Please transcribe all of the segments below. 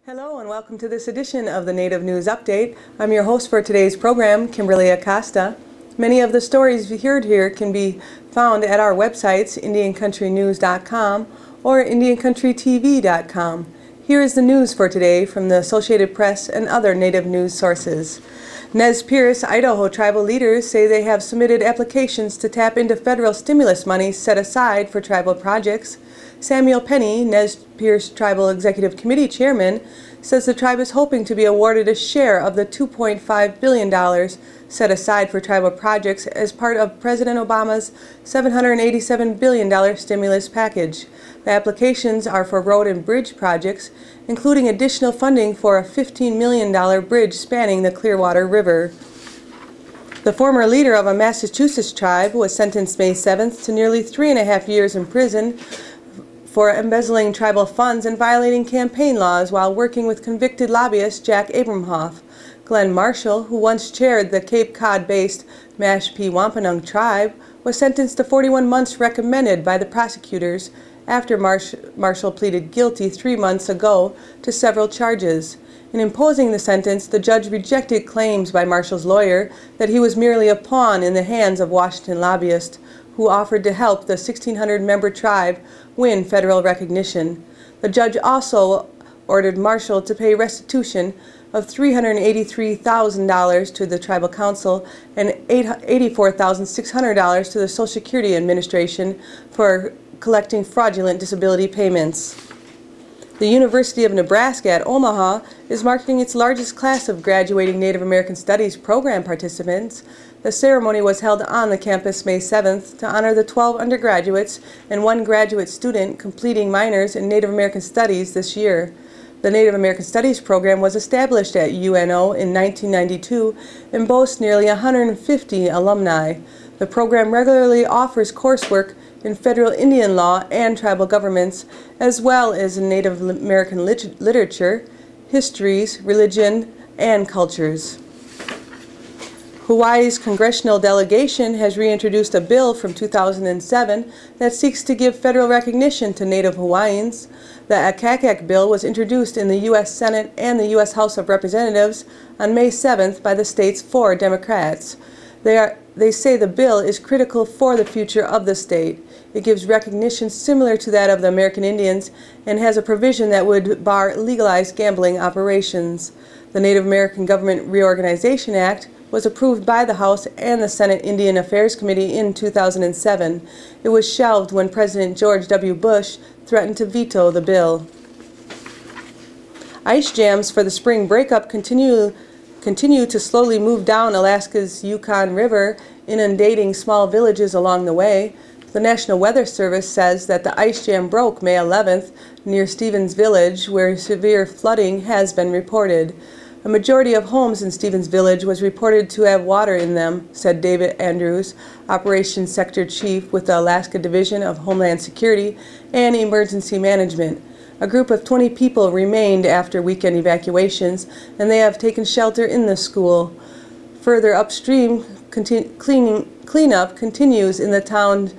Hello and welcome to this edition of the Native News Update. I'm your host for today's program, Kimberly Acosta. Many of the stories we heard here can be found at our websites, IndianCountryNews.com or IndianCountryTV.com. Here is the news for today from the Associated Press and other Native news sources. Nez Perce, Idaho tribal leaders say they have submitted applications to tap into federal stimulus money set aside for tribal projects. Samuel Penny, Nez Perce Tribal Executive Committee Chairman, says the tribe is hoping to be awarded a share of the $2.5 billion set aside for tribal projects as part of President Obama's $787 billion stimulus package. The applications are for road and bridge projects, including additional funding for a $15 million bridge spanning the Clearwater River. The former leader of a Massachusetts tribe was sentenced May 7th to nearly 3.5 years in prison for embezzling tribal funds and violating campaign laws while working with convicted lobbyist Jack Abramoff. Glenn Marshall, who once chaired the Cape Cod-based Mashpee Wampanoag tribe, was sentenced to 41 months recommended by the prosecutors after Marshall pleaded guilty 3 months ago to several charges. In imposing the sentence, the judge rejected claims by Marshall's lawyer that he was merely a pawn in the hands of Washington lobbyists who offered to help the 1,600-member tribe win federal recognition. The judge also ordered Marshall to pay restitution of $383,000 to the Tribal Council and $84,600 to the Social Security Administration for collecting fraudulent disability payments. The University of Nebraska at Omaha is marking its largest class of graduating Native American Studies program participants. The ceremony was held on the campus May 7th to honor the 12 undergraduates and 1 graduate student completing minors in Native American Studies this year. The Native American Studies program was established at UNO in 1992 and boasts nearly 150 alumni. The program regularly offers coursework in federal Indian law and tribal governments, as well as in Native American literature, histories, religion, and cultures. Hawaii's congressional delegation has reintroduced a bill from 2007 that seeks to give federal recognition to Native Hawaiians. The Akakak bill was introduced in the U.S. Senate and the U.S. House of Representatives on May 7th by the state's 4 Democrats. They say the bill is critical for the future of the state. It gives recognition similar to that of the American Indians and has a provision that would bar legalized gambling operations. The Native American Government Reorganization Act was approved by the House and the Senate Indian Affairs Committee in 2007. It was shelved when President George W. Bush threatened to veto the bill. Ice jams for the spring breakup continue to slowly move down Alaska's Yukon River, inundating small villages along the way. The National Weather Service says that the ice jam broke May 11th near Stevens Village, where severe flooding has been reported. A majority of homes in Stevens Village was reported to have water in them, said David Andrews, Operations Sector Chief with the Alaska Division of Homeland Security and Emergency Management. A group of 20 people remained after weekend evacuations, and they have taken shelter in the school. Further upstream, cleanup continues in the town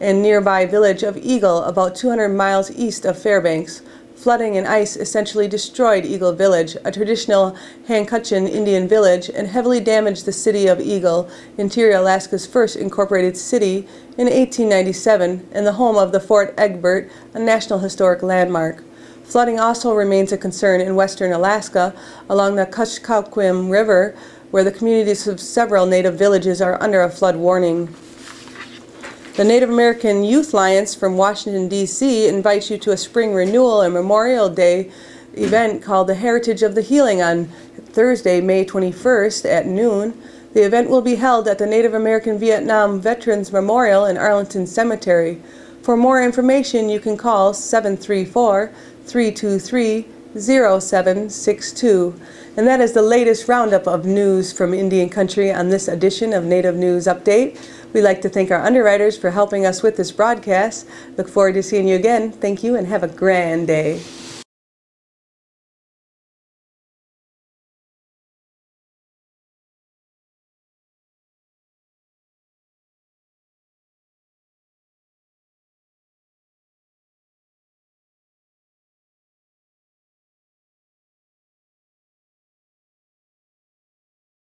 and nearby village of Eagle, about 200 miles east of Fairbanks. Flooding and ice essentially destroyed Eagle Village, a traditional Hankutchin Indian village, and heavily damaged the city of Eagle, interior Alaska's first incorporated city, in 1897, and the home of the Fort Egbert, a National Historic Landmark. Flooding also remains a concern in western Alaska, along the Kuskokwim River, where the communities of several native villages are under a flood warning. The Native American Youth Alliance from Washington, D.C. invites you to a spring renewal and Memorial Day event called the Heritage of the Healing on Thursday, May 21st at noon. The event will be held at the Native American Vietnam Veterans Memorial in Arlington Cemetery. For more information, you can call 734-323-0762. And that is the latest roundup of news from Indian Country on this edition of Native News Update. We'd like to thank our underwriters for helping us with this broadcast. Look forward to seeing you again. Thank you and have a grand day.